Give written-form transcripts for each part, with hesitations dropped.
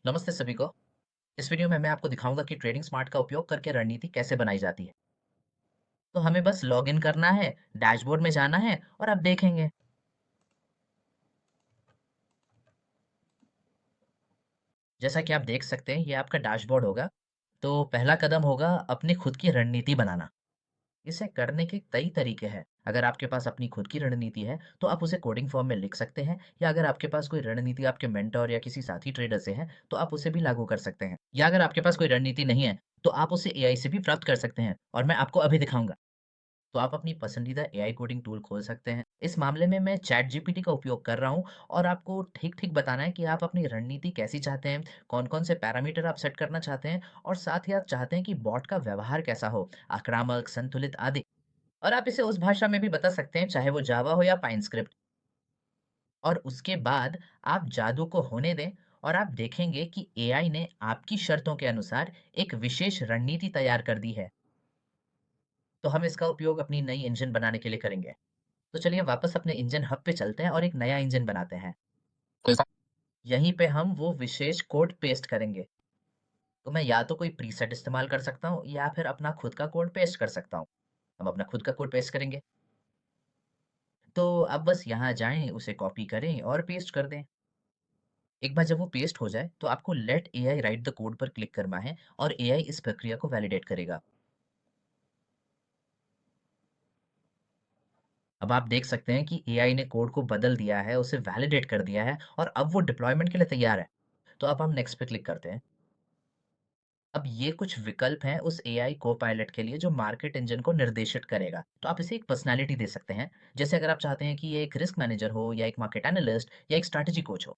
नमस्ते सभी को। इस वीडियो में मैं आपको दिखाऊंगा कि ट्रेडिंग स्मार्ट का उपयोग करके रणनीति कैसे बनाई जाती है। तो हमें बस लॉग इन करना है, डैशबोर्ड में जाना है और अब देखेंगे। जैसा कि आप देख सकते हैं ये आपका डैशबोर्ड होगा। तो पहला कदम होगा अपनी खुद की रणनीति बनाना। इसे करने के कई तरीके हैं। अगर आपके पास अपनी खुद की रणनीति है तो आप उसे कोडिंग फॉर्म में लिख सकते हैं, या अगर आपके पास कोई रणनीति आपके मेंटर या किसी साथी ट्रेडर से है तो आप उसे भी लागू कर सकते हैं, या अगर आपके पास कोई रणनीति नहीं है तो आप उसे एआई से भी प्राप्त कर सकते हैं और मैं आपको अभी दिखाऊंगा। तो आप अपनी पसंदीदा एआई कोडिंग टूल खोल सकते हैं। इस मामले में मैं चैट जीपीटी का उपयोग कर रहा हूँ और आपको ठीक-ठीक बताना है कि आप अपनी रणनीति कैसी चाहते हैं, कौन-कौन से पैरामीटर आप सेट करना चाहते हैं और साथ ही आप चाहते हैं कि बॉट का व्यवहार कैसा हो, आक्रामक, संतुलित आदि। और आप इसे उस भाषा में भी बता सकते हैं, चाहे वो जावा हो या पाइन स्क्रिप्ट। और उसके बाद आप जादू को होने दें और आप देखेंगे कि एआई ने आपकी शर्तों के अनुसार एक विशेष रणनीति तैयार कर दी है। तो हम इसका उपयोग अपनी नई इंजन बनाने के लिए करेंगे। तो चलिए वापस अपने इंजन हब पे चलते हैं और एक नया इंजन बनाते हैं। यहीं पे हम वो विशेष कोड पेस्ट करेंगे। तो मैं या तो कोई प्रीसेट इस्तेमाल कर सकता हूँ या फिर अपना खुद का कोड पेस्ट कर सकता हूँ। हम अपना खुद का कोड पेस्ट करेंगे। तो अब बस यहाँ जाएँ, उसे कॉपी करें और पेस्ट कर दें। एक बार जब वो पेस्ट हो जाए तो आपको let AI write the code पर क्लिक करना है और एआई इस प्रक्रिया को वैलिडेट करेगा। अब आप देख सकते हैं कि एआई ने कोड को बदल दिया है, उसे वैलिडेट कर दिया है और अब वो डिप्लॉयमेंट के लिए तैयार है। तो अब हम नेक्स्ट पे क्लिक करते हैं। अब ये कुछ विकल्प हैं उस एआई को-पायलट के लिए जो मार्केट इंजन को निर्देशित करेगा। तो आप इसे एक पर्सनैलिटी दे सकते हैं। जैसे अगर आप चाहते हैं कि ये एक रिस्क मैनेजर हो या एक मार्केट एनालिस्ट या एक स्ट्रैटेजी कोच हो।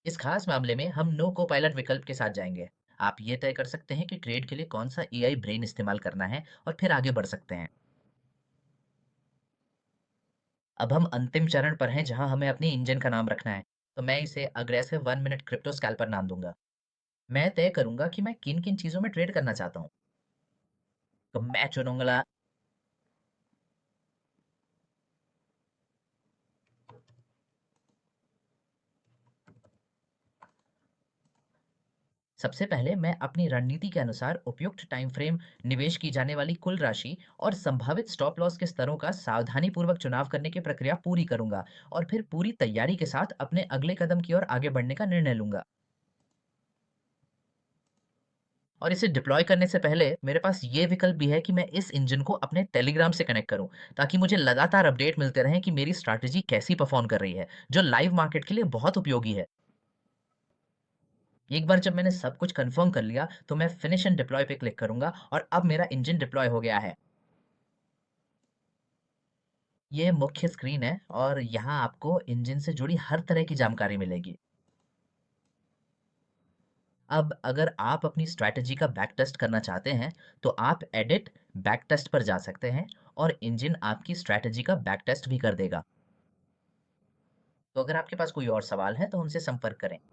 इस खास मामले में हम नो को-पायलट विकल्प के साथ जाएँगे। आप ये तय कर सकते हैं कि ट्रेड के लिए कौन-सा एआई ब्रेन इस्तेमाल करना है और फिर आगे बढ़ सकते हैं। अब हम अंतिम चरण पर हैं जहाँ हमें अपनी इंजन का नाम रखना है। तो मैं इसे अग्रेसिव 1 मिनट क्रिप्टो स्कैल्पर नाम दूँगा। मैं तय करूँगा कि मैं किन-किन चीज़ों में ट्रेड करना चाहता हूँ। तो मैं चुनूँगा। सबसे पहले मैं अपनी रणनीति के अनुसार उपयुक्त टाइम फ्रेम, निवेश की जाने वाली कुल राशि और संभावित स्टॉप लॉस के स्तरों का सावधानीपूर्वक चुनाव करने की प्रक्रिया पूरी करूंगा और फिर पूरी तैयारी के साथ अपने अगले कदम की ओर आगे बढ़ने का निर्णय लूंगा। और इसे डिप्लॉय करने से पहले मेरे पास ये विकल्प भी है कि मैं इस इंजन को अपने टेलीग्राम से कनेक्ट करूं, ताकि मुझे लगातार अपडेट मिलते रहें कि मेरी स्ट्रैटेजी कैसी परफॉर्म कर रही है, जो लाइव मार्केट के लिए बहुत उपयोगी है। एक बार जब मैंने सब कुछ कंफर्म कर लिया तो मैं फिनिश एंड डिप्लॉय पे क्लिक करूंगा और अब मेरा इंजन डिप्लॉय हो गया है। ये मुख्य स्क्रीन है और यहाँ आपको इंजन से जुड़ी हर तरह की जानकारी मिलेगी। अब अगर आप अपनी स्ट्रैटेजी का बैक टेस्ट करना चाहते हैं तो आप एडिट बैक टेस्ट पर जा सकते हैं और इंजन आपकी स्ट्रैटेजी का बैक टेस्ट भी कर देगा। तो अगर आपके पास कोई और सवाल है तो हमसे संपर्क करें।